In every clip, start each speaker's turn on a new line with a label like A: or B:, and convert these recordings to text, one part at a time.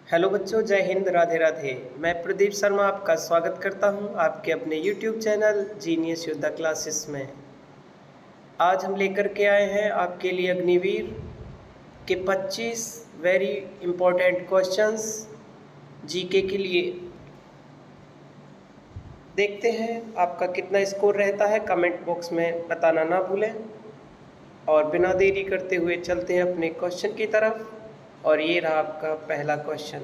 A: Hello बच्चों, जय हिंद, राधे राधे। मैं प्रदीप शर्मा आपका स्वागत करता हूं आपके अपने यूट्यूब चैनल जीनियस योद्धा क्लासेस में। आज हम लेकर के आए हैं आपके लिए अग्निवीर के 25 वेरी इम्पोर्टेंट क्वेश्चंस जीके के लिए। देखते हैं आपका कितना स्कोर रहता है, कमेंट बॉक्स में बताना ना भूलें। और बिना देरी करते हुए चलते हैं अपने क्वेश्चन की तरफ। और ये रहा आपका पहला क्वेश्चन।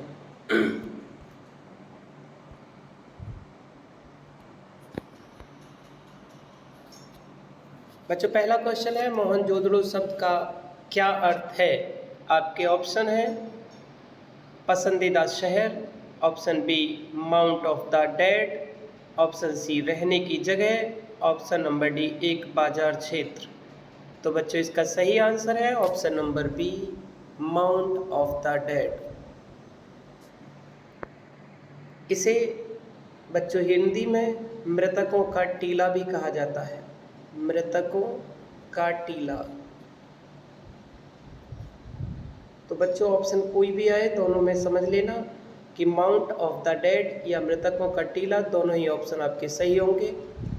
A: बच्चों, पहला क्वेश्चन है, मोहनजोदड़ो शब्द का क्या अर्थ है? आपके ऑप्शन है पसंदीदा शहर, option B mount of the dead, option C रहने की जगह, ऑप्शन नंबर डी एक बाजार क्षेत्र। तो बच्चों, इसका सही आंसर है option number B mount of the dead. इसे बच्चों हिंदी में मृतकों का टीला भी कहा जाता है। मृतकों का टीला। तो बच्चों, ऑप्शन कोई भी आए दोनों में समझ लेना कि माउंट ऑफ द डेड या मृतकों का टीला, दोनों ही ऑप्शन आपके सही होंगे।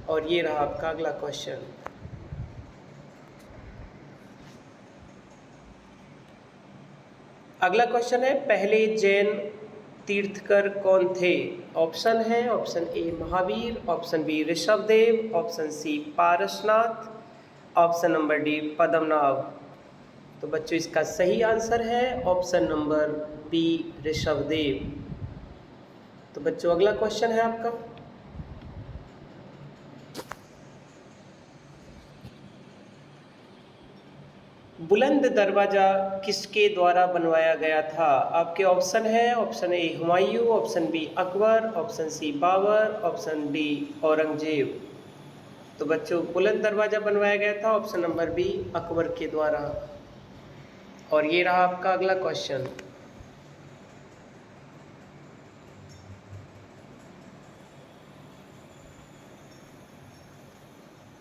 A: और ये रहा आपका अगला क्वेश्चन। अगला क्वेश्चन है, पहले जैन तीर्थकर कौन थे? ऑप्शन है option A Mahavir, option B Rishabhdev, option C Parasnath, option number D Padmanabh. तो बच्चों, इसका सही आंसर है ऑप्शन नंबर बी ऋषभदेव। तो बच्चों, अगला क्वेश्चन है आपका, बुलंद दरवाजा किसके द्वारा बनवाया गया था? आपके ऑप्शन है option A Humayun, option B Akbar, option C Babur, option D Aurangzeb. तो बच्चों, बुलंद दरवाजा बनवाया गया था ऑप्शन नंबर बी अकबर के द्वारा। और ये रहा आपका अगला क्वेश्चन।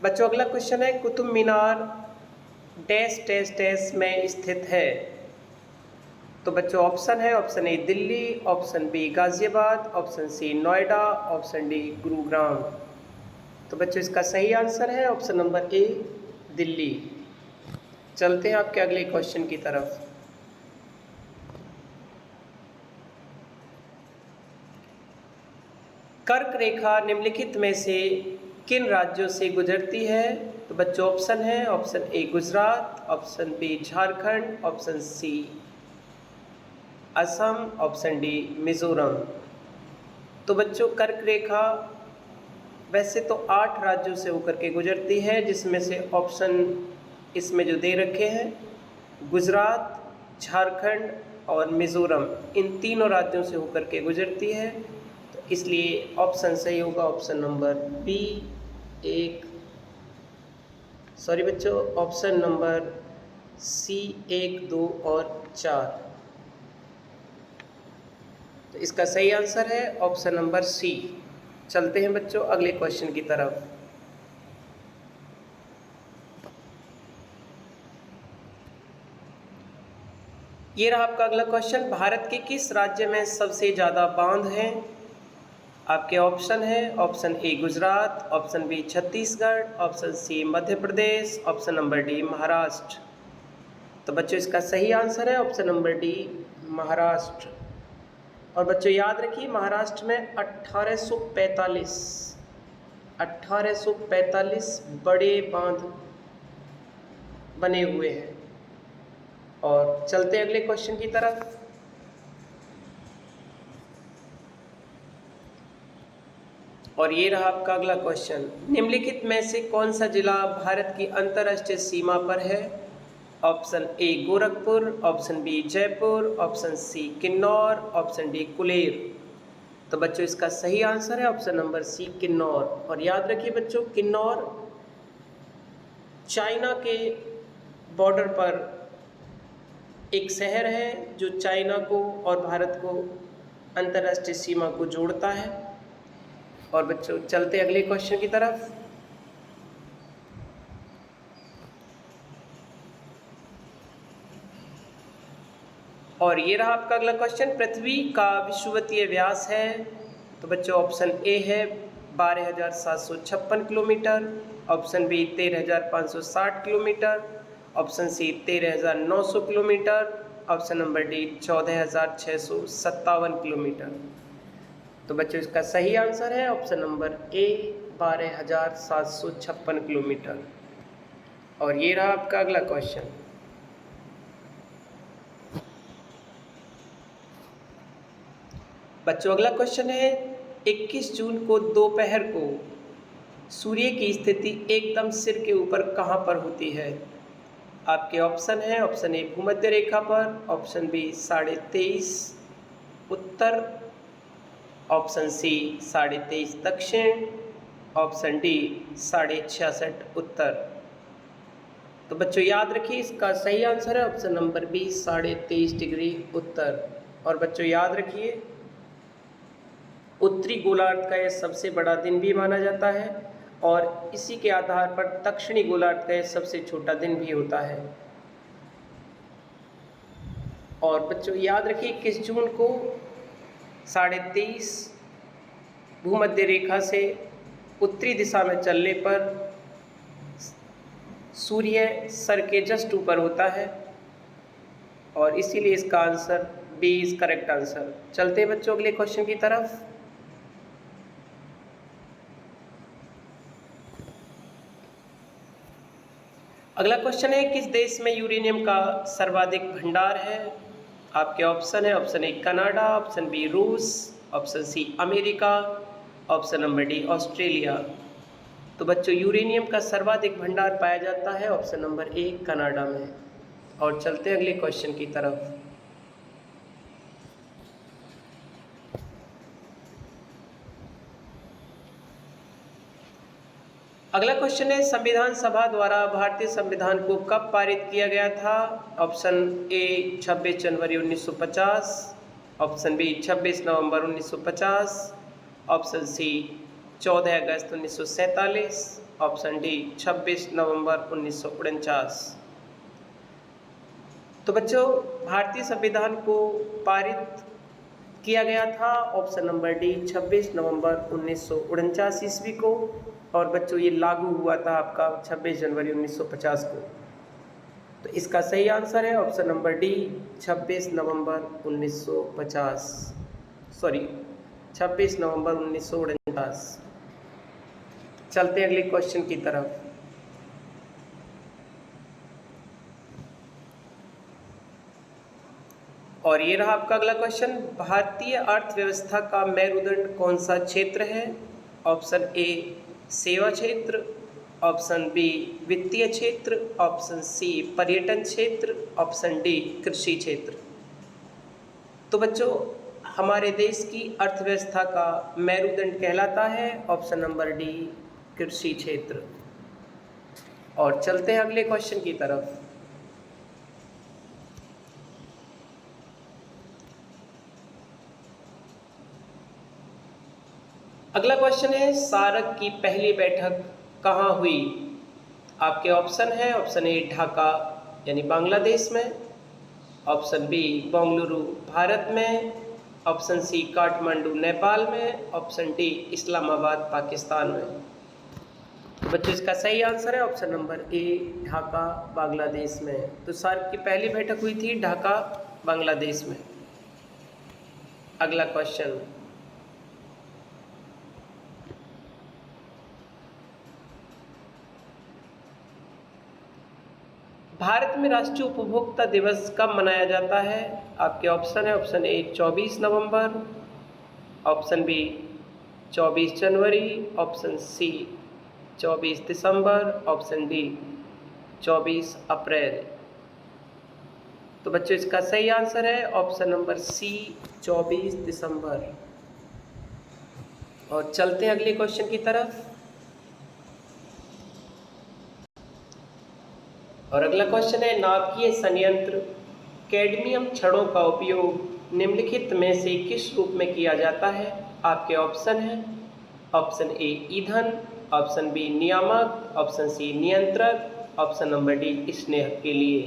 A: बच्चों, अगला क्वेश्चन है, Qutub Minar dash dash dash में स्थित है? तो बच्चों, ऑप्शन है option A Delhi, option B Ghaziabad, option C Noida, option D Gurugram. तो बच्चों, इसका सही आंसर है ऑप्शन नंबर ए दिल्ली। चलते हैं आपके अगले क्वेश्चन की तरफ। कर्क रेखा निम्नलिखित में से किन राज्यों से गुजरती है? तो बच्चों, ऑप्शन है option A Gujarat, option B Jharkhand, option C Assam, option D Mizoram. तो बच्चों, कर्क रेखा वैसे तो 8 राज्यों से होकर के गुजरती है, जिसमें से ऑप्शन इसमें जो दे रखे हैं गुजरात, झारखंड और मिजोरम, इन तीनों राज्यों से होकर के गुजरती है। तो इसलिए ऑप्शन सही होगा ऑप्शन नंबर बी सॉरी बच्चों, ऑप्शन नंबर सी 1, 2 और 4। तो इसका सही आंसर है ऑप्शन नंबर सी। चलते हैं बच्चों अगले क्वेश्चन की तरफ। ये रहा आपका अगला क्वेश्चन, भारत के किस राज्य में सबसे ज़्यादा बांध हैं? आपके ऑप्शन है option A Gujarat, option B Chhattisgarh, option C Madhya Pradesh, option number D Maharashtra. तो बच्चों, इसका सही आंसर है ऑप्शन नंबर डी महाराष्ट्र। और बच्चों, याद रखिए महाराष्ट्र में 1845 बड़े बांध बने हुए हैं। और चलते अगले क्वेश्चन की तरफ। और ये रहा आपका अगला क्वेश्चन, निम्नलिखित में से कौन सा जिला भारत की अंतर्राष्ट्रीय सीमा पर है? Option A Gorakhpur, option B Jaipur, option C Kinnaur, option D Kuler. तो बच्चों, इसका सही आंसर है ऑप्शन नंबर सी किन्नौर। और याद रखिए बच्चों, किन्नौर चाइना के बॉर्डर पर एक शहर है जो चाइना को और भारत को अंतर्राष्ट्रीय सीमा को जोड़ता है। और बच्चों, चलते अगले क्वेश्चन की तरफ। और ये रहा आपका अगला क्वेश्चन, पृथ्वी का विषुवतीय व्यास है, तो बच्चों ऑप्शन ए है 12,756 kilometre, option B 13,560 kilometre, option C 13,900 kilometre, option number D 14,657 kilometre. तो बच्चों इसका सही आंसर है ऑप्शन नंबर ए 12,756 किलोमीटर। और ये रहा आपका अगला क्वेश्चन, बच्चों अगला क्वेश्चन है 21 जून को दोपहर को सूर्य की स्थिति एकदम सिर के ऊपर कहाँ पर होती है? आपके ऑप्शन है, ऑप्शन ए भूमध्य रेखा पर, ऑप्शन बी 23.5 उत्तर, ऑप्शन सी 23.5 दक्षिण, ऑप्शन डी 66.5 उत्तर। तो बच्चों याद रखिए इसका सही आंसर है ऑप्शन नंबर बी 23.5 डिग्री उत्तर। और बच्चों याद रखिए उत्तरी गोलार्ध का यह सबसे बड़ा दिन भी माना जाता है और इसी के आधार पर दक्षिणी गोलार्ध का यह सबसे छोटा दिन भी होता है। और बच्चों याद रखिए 21 जून को 23.5 भूमध्य रेखा से उत्तरी दिशा में चलने पर सूर्य सर के जस्ट ऊपर होता है और इसीलिए इसका answer B is correct answer. चलते हैं बच्चों अगले क्वेश्चन की तरफ। अगला क्वेश्चन है किस देश में यूरेनियम का सर्वाधिक भंडार है? आपके ऑप्शन है, option A Canada, option B रूस, option C America, option number D Australia. तो बच्चों यूरेनियम का सर्वाधिक भंडार पाया जाता है ऑप्शन नंबर ए कनाडा में। और चलते हैं अगले क्वेश्चन की तरफ। अगला क्वेश्चन है संविधान सभा द्वारा भारतीय संविधान को कब पारित किया गया था? ऑप्शन ए 26 जनवरी 1950, ऑप्शन बी 26 नवंबर 1950, ऑप्शन सी 14 अगस्त 1947, ऑप्शन डी 26 नवंबर 1949। तो बच्चों भारतीय संविधान को पारित किया गया था ऑप्शन नंबर डी 26 नवंबर 1949 ईस्वी को। और बच्चों ये लागू हुआ था आपका 26 जनवरी 1950 को। तो इसका सही आंसर है ऑप्शन नंबर डी 26 नवंबर 1949। चलते हैं अगले क्वेश्चन की तरफ। और ये रहा आपका अगला क्वेश्चन, भारतीय अर्थव्यवस्था का मेरुदंड कौन सा क्षेत्र है? ऑप्शन ए सेवा क्षेत्र, ऑप्शन बी वित्तीय क्षेत्र, ऑप्शन सी पर्यटन क्षेत्र, ऑप्शन डी कृषि क्षेत्र। तो बच्चों हमारे देश की अर्थव्यवस्था का मेरुदंड कहलाता है ऑप्शन नंबर डी कृषि क्षेत्र। और चलते हैं अगले क्वेश्चन की तरफ। अगला क्वेश्चन है सार्क की पहली बैठक कहाँ हुई? आपके ऑप्शन है, ऑप्शन ए ढाका यानी बांग्लादेश में, ऑप्शन बी बेंगलुरु भारत में, ऑप्शन सी काठमांडू नेपाल में, ऑप्शन डी इस्लामाबाद पाकिस्तान में। बच्चों इसका सही आंसर है ऑप्शन नंबर ए ढाका बांग्लादेश में। तो सार्क की पहली बैठक हुई थी ढाका बांग्लादेश में। अगला क्वेश्चन, भारत में राष्ट्रीय उपभोक्ता दिवस कब मनाया जाता है? आपके ऑप्शन है, ऑप्शन ए 24 नवंबर, ऑप्शन बी 24 जनवरी, ऑप्शन सी 24 दिसंबर, ऑप्शन डी 24 अप्रैल। तो बच्चों इसका सही आंसर है ऑप्शन नंबर सी 24 दिसंबर। और चलते हैं अगले क्वेश्चन की तरफ। और अगला क्वेश्चन है नाभिकीय संयंत्र कैडमियम छड़ों का उपयोग निम्नलिखित में से किस रूप में किया जाता है? आपके ऑप्शन है, ऑप्शन ए ईंधन, ऑप्शन बी नियामक, ऑप्शन सी नियंत्रक, ऑप्शन नंबर डी स्नेहक के लिए।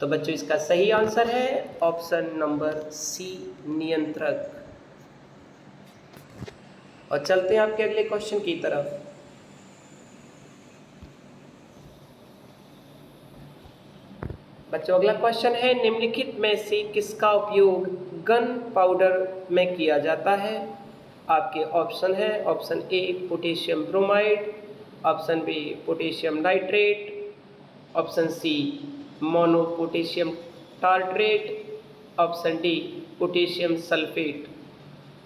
A: तो बच्चों इसका सही आंसर है ऑप्शन नंबर सी, नियंत्रक। और चलते हैं आपके अगले क्वेश्चन की तरफ। बच्चों अगला क्वेश्चन है, निम्नलिखित में से किसका उपयोग गन पाउडर में किया जाता है? आपके ऑप्शन है, option A potassium bromide, option B potassium nitrate, option C mono potassium tartrate, option D potassium sulphate.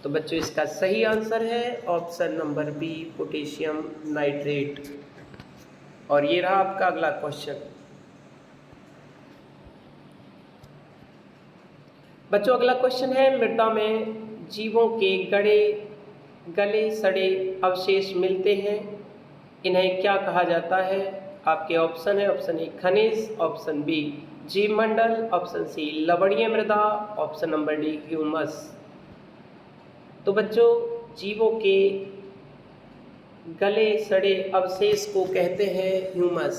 A: तो बच्चों इसका सही आंसर है option number B, potassium nitrate. और ये रहा आपका अगला क्वेश्चन। बच्चों अगला क्वेश्चन है, मृदा में जीवों के गले सड़े अवशेष मिलते हैं, इन्हें क्या कहा जाता है? आपके ऑप्शन है, ऑप्शन ए खनिज, ऑप्शन बी जीव मंडल, ऑप्शन सी लवणीय मृदा, ऑप्शन नंबर डी ह्यूमस। तो बच्चों जीवों के गले सड़े अवशेष को कहते हैं ह्यूमस।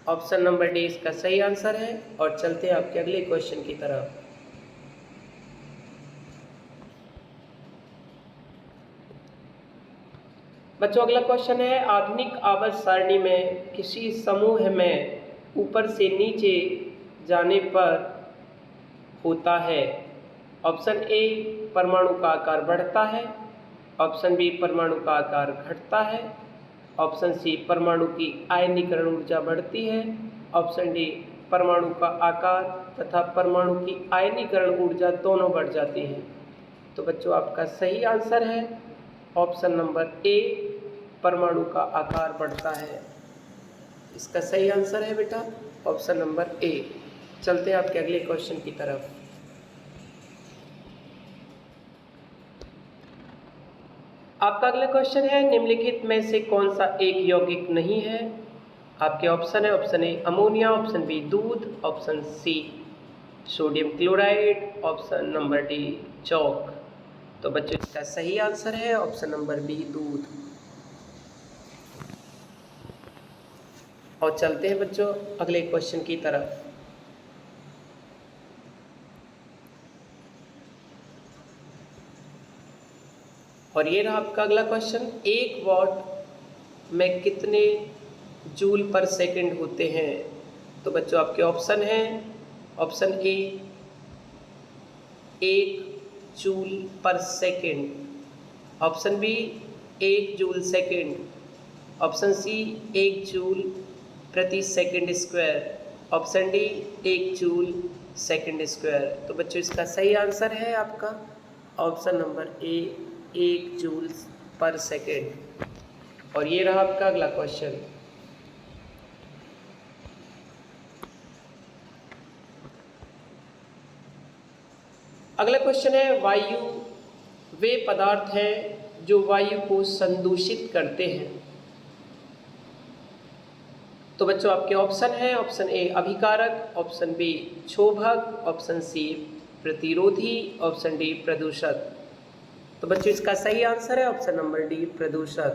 A: ऑप्शन नंबर डी इसका सही आंसर है। और चलते हैं आपके अगले क्वेश्चन की तरफ। बच्चों अगला क्वेश्चन है, आधुनिक आवर्त सारणी में किसी समूह में ऊपर से नीचे जाने पर होता है? ऑप्शन ए परमाणु का आकार बढ़ता है, ऑप्शन बी परमाणु का आकार घटता है, ऑप्शन सी परमाणु की आयनीकरण ऊर्जा बढ़ती है, ऑप्शन डी परमाणु का आकार तथा परमाणु की आयनीकरण ऊर्जा दोनों बढ़ जाती हैं। तो बच्चों आपका सही आंसर है ऑप्शन नंबर ए, परमाणु का आकार बढ़ता है। इसका सही आंसर है बेटा ऑप्शन नंबर ए। चलते हैं आपके अगले क्वेश्चन की तरफ। आपका अगला क्वेश्चन है, निम्नलिखित में से कौन सा एक यौगिक नहीं है? आपके ऑप्शन है, option A ammonia, option B दूध, option C sodium chloride, option number D chalk. तो बच्चों इसका सही आंसर है ऑप्शन नंबर बी दूध। और चलते हैं बच्चों अगले क्वेश्चन की तरफ। और ये रहा आपका अगला क्वेश्चन, 1 वॉट में कितने जूल पर सेकंड होते हैं? तो बच्चों आपके ऑप्शन हैं, option A 1 joule per second, option B 1 joule second, option C 1 joule प्रति second square, option D 1 joule second square. तो बच्चों इसका सही आंसर है आपका option number A 1 joule per second. और ये रहा आपका अगला क्वेश्चन। अगला क्वेश्चन है, वायु वे पदार्थ हैं जो वायु को संदूषित करते हैं। तो बच्चों आपके ऑप्शन है, ऑप्शन ए अभिकारक, ऑप्शन बी क्षोभक, ऑप्शन सी प्रतिरोधी, ऑप्शन डी प्रदूषक। तो बच्चों इसका सही आंसर है ऑप्शन नंबर डी प्रदूषक।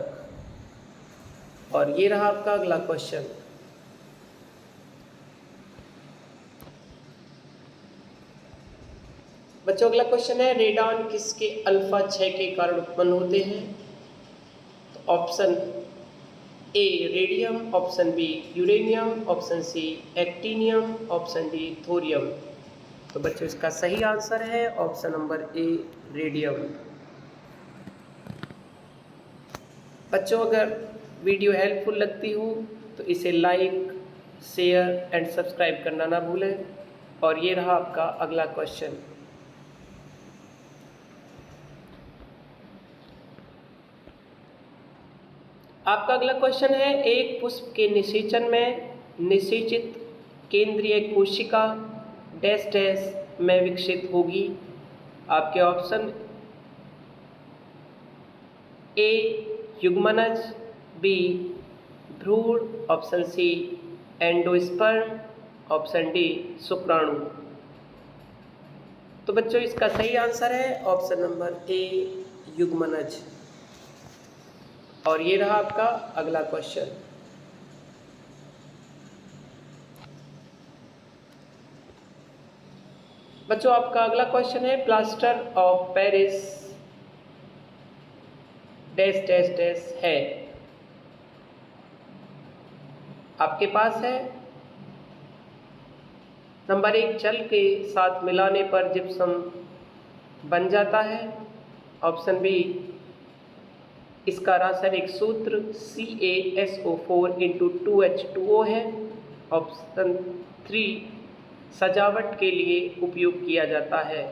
A: और ये रहा आपका अगला क्वेश्चन। बच्चों अगला क्वेश्चन है, रेडॉन किसके अल्फा क्षय के कारण उत्पन्न होते हैं? तो option A radium, option B uranium, option C actinium, option D thorium. तो बच्चों इसका सही आंसर है ऑप्शन नंबर ए रेडियम। बच्चों अगर वीडियो हेल्पफुल लगती हो तो इसे लाइक, शेयर एंड सब्सक्राइब करना ना भूलें। और ये रहा आपका अगला क्वेश्चन। आपका अगला क्वेश्चन है, एक पुष्प के निषेचन में निषेचित केंद्रीय कोशिका डैश डैश में विकसित होगी। आपके ऑप्शन ए युग्मनज, बी भ्रूण, option C endosperm, option D शुक्राणु। तो बच्चों इसका सही आंसर है ऑप्शन नंबर ए युग्मनज। और ये रहा आपका अगला क्वेश्चन। बच्चों आपका अगला क्वेश्चन है plaster of Paris dash dash dash है। आपके पास है नंबर 1 जल के साथ मिलाने पर जिप्सम बन जाता है। ऑप्शन बी इसका रासायनिक सूत्र CaSO4 इंटू 2H2O है। ऑप्शन 3 सजावट के लिए उपयोग किया जाता है।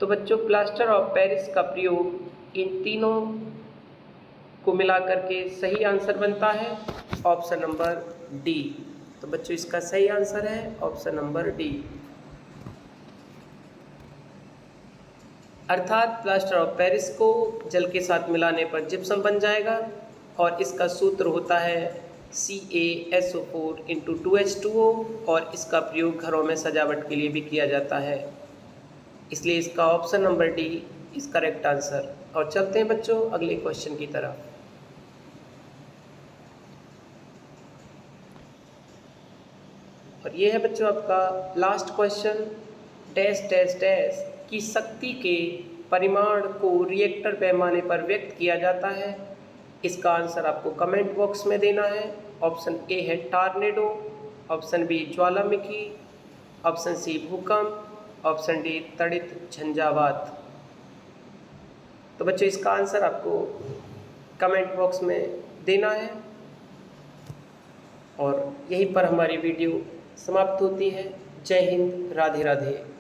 A: तो बच्चों प्लास्टर ऑफ पेरिस का प्रयोग इन तीनों को मिलाकर के सही आंसर बनता है ऑप्शन नंबर डी। तो बच्चों इसका सही आंसर है ऑप्शन नंबर डी। अर्थात प्लास्टर ऑफ पेरिस को जल के साथ मिलाने पर जिप्सम बन जाएगा और इसका सूत्र होता है CaSO4 इंटू 2H2O और इसका प्रयोग घरों में सजावट के लिए भी किया जाता है। इसलिए इसका option number D is correct answer. और चलते हैं बच्चों अगले क्वेश्चन की तरफ। और ये है बच्चों आपका last question dash dash dash की शक्ति के परिमाण को रिएक्टर पैमाने पर व्यक्त किया जाता है। इसका आंसर आपको कमेंट बॉक्स में देना है। ऑप्शन ए है टॉर्नेडो, ऑप्शन बी ज्वालामुखी, ऑप्शन सी भूकंप, ऑप्शन डी तड़ित झंझावात। तो बच्चों इसका आंसर आपको कमेंट बॉक्स में देना है। और यहीं पर हमारी वीडियो समाप्त होती है। जय हिंद, राधे राधे।